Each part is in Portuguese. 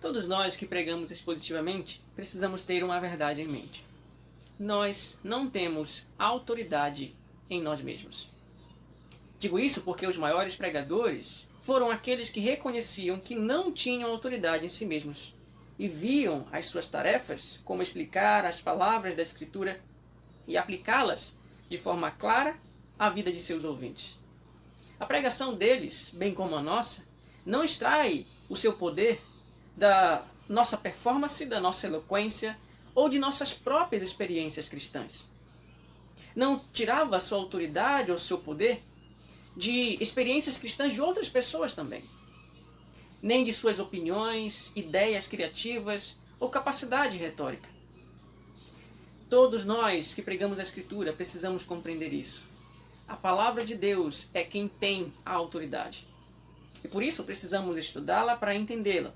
Todos nós que pregamos expositivamente precisamos ter uma verdade em mente. Nós não temos autoridade em nós mesmos. Digo isso porque os maiores pregadores foram aqueles que reconheciam que não tinham autoridade em si mesmos e viam as suas tarefas como explicar as palavras da Escritura e aplicá-las de forma clara à vida de seus ouvintes. A pregação deles, bem como a nossa, não extrai o seu poder da nossa performance, da nossa eloquência ou de nossas próprias experiências cristãs. Não tirava a sua autoridade ou seu poder de experiências cristãs de outras pessoas também, nem de suas opiniões, ideias criativas ou capacidade retórica. Todos nós que pregamos a Escritura precisamos compreender isso. A palavra de Deus é quem tem a autoridade. E por isso precisamos estudá-la para entendê-la.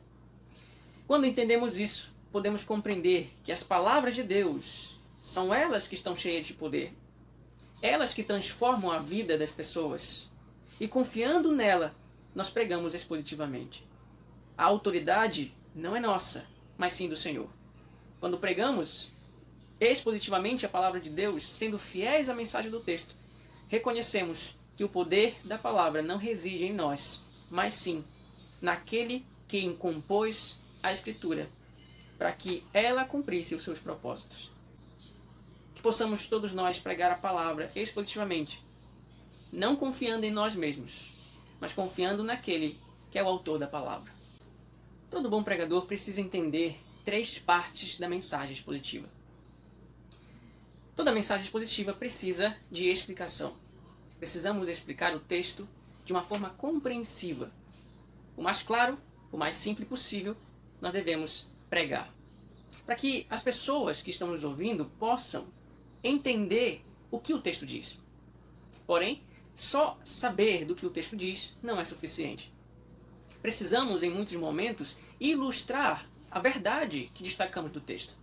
Quando entendemos isso, podemos compreender que as palavras de Deus são elas que estão cheias de poder. Elas que transformam a vida das pessoas. E confiando nela, nós pregamos expositivamente. A autoridade não é nossa, mas sim do Senhor. Quando pregamos expositivamente a palavra de Deus, sendo fiéis à mensagem do texto, reconhecemos que o poder da palavra não reside em nós, mas sim naquele que compôs a Escritura, para que ela cumprisse os seus propósitos. Que possamos todos nós pregar a palavra expositivamente, não confiando em nós mesmos, mas confiando naquele que é o autor da palavra. Todo bom pregador precisa entender 3 partes da mensagem expositiva. Toda mensagem expositiva precisa de explicação. Precisamos explicar o texto de uma forma compreensiva. O mais claro, o mais simples possível, nós devemos pregar. Para que as pessoas que estão nos ouvindo possam entender o que o texto diz. Porém, só saber do que o texto diz não é suficiente. Precisamos, em muitos momentos, ilustrar a verdade que destacamos do texto.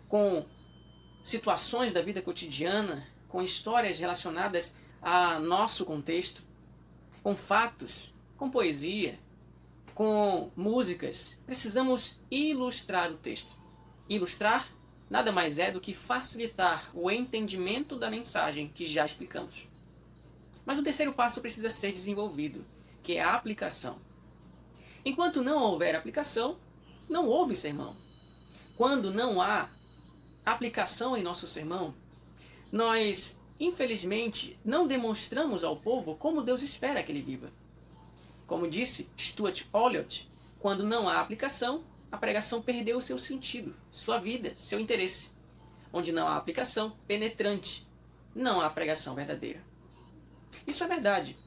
Com situações da vida cotidiana, com histórias relacionadas a nosso contexto, com fatos, com poesia, com músicas. Precisamos ilustrar o texto. Ilustrar nada mais é do que facilitar o entendimento da mensagem que já explicamos. Mas o terceiro passo precisa ser desenvolvido, que é a aplicação. Enquanto não houver aplicação, não houve sermão. Quando não há aplicação em nosso sermão, nós, infelizmente, não demonstramos ao povo como Deus espera que ele viva. Como disse Stuart Olyott, quando não há aplicação, a pregação perdeu o seu sentido, sua vida, seu interesse. Onde não há aplicação penetrante, não há pregação verdadeira. Isso é verdade.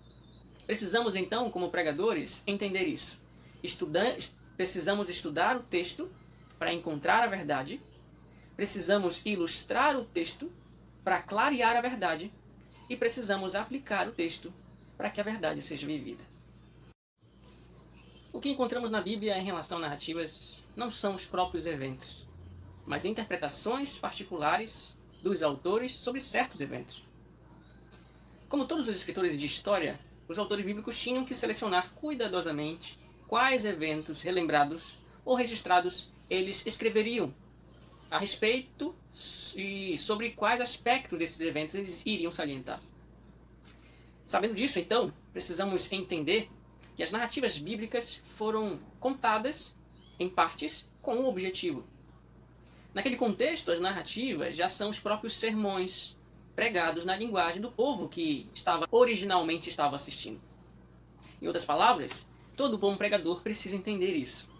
Precisamos então, como pregadores, entender isso. Precisamos estudar o texto para encontrar a verdade. Precisamos ilustrar o texto para clarear a verdade. E precisamos aplicar o texto para que a verdade seja vivida. O que encontramos na Bíblia em relação a narrativas não são os próprios eventos, mas interpretações particulares dos autores sobre certos eventos. Como todos os escritores de história, os autores bíblicos tinham que selecionar cuidadosamente quais eventos relembrados ou registrados eles escreveriam a respeito e sobre quais aspectos desses eventos eles iriam salientar. Sabendo disso, então, precisamos entender que as narrativas bíblicas foram contadas em partes com um objetivo. Naquele contexto, as narrativas já são os próprios sermões pregados na linguagem do povo que originalmente estava assistindo. Em outras palavras, todo bom pregador precisa entender isso.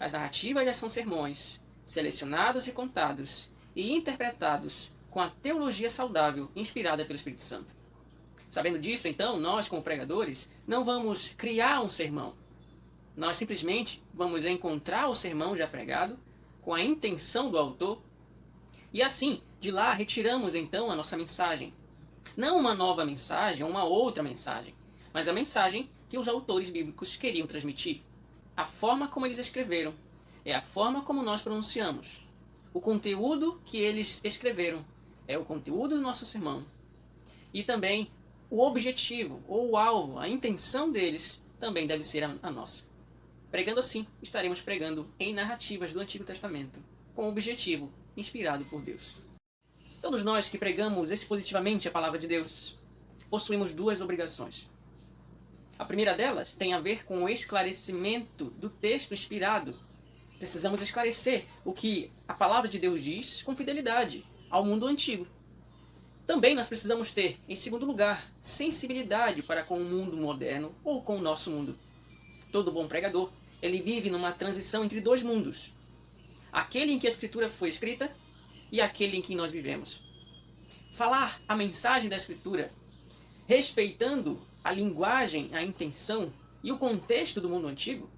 As narrativas já são sermões, selecionados e contados e interpretados com a teologia saudável inspirada pelo Espírito Santo. Sabendo disso, então, nós como pregadores não vamos criar um sermão. Nós simplesmente vamos encontrar o sermão já pregado com a intenção do autor e assim, de lá, retiramos então a nossa mensagem. Não uma nova mensagem, uma outra mensagem, mas a mensagem que os autores bíblicos queriam transmitir. A forma como eles escreveram é a forma como nós pronunciamos. O conteúdo que eles escreveram é o conteúdo do nosso sermão. E também o objetivo, ou o alvo, a intenção deles também deve ser a nossa. Pregando assim, estaremos pregando em narrativas do Antigo Testamento, com o objetivo inspirado por Deus. Todos nós que pregamos expositivamente a palavra de Deus, possuímos duas obrigações. A primeira delas tem a ver com o esclarecimento do texto inspirado. Precisamos esclarecer o que a palavra de Deus diz com fidelidade ao mundo antigo. Também nós precisamos ter, em segundo lugar, sensibilidade para com o mundo moderno ou com o nosso mundo. Todo bom pregador, ele vive numa transição entre dois mundos. Aquele em que a Escritura foi escrita e aquele em que nós vivemos. Falar a mensagem da Escritura, respeitando a linguagem, a intenção e o contexto do mundo antigo,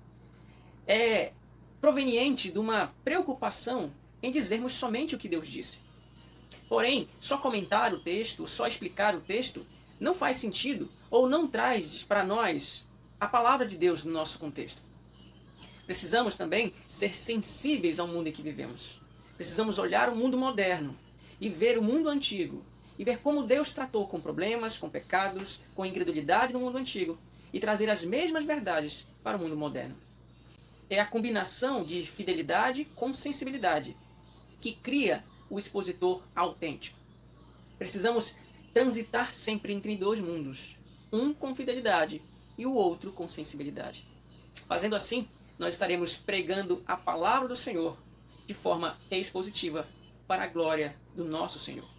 é proveniente de uma preocupação em dizermos somente o que Deus disse. Porém, só comentar o texto, só explicar o texto, não faz sentido ou não traz para nós a palavra de Deus no nosso contexto. Precisamos também ser sensíveis ao mundo em que vivemos. Precisamos olhar o mundo moderno e ver o mundo antigo e ver como Deus tratou com problemas, com pecados, com incredulidade no mundo antigo e trazer as mesmas verdades para o mundo moderno. É a combinação de fidelidade com sensibilidade que cria o expositor autêntico. Precisamos transitar sempre entre dois mundos, um com fidelidade e o outro com sensibilidade. Fazendo assim, nós estaremos pregando a palavra do Senhor de forma expositiva para a glória do nosso Senhor.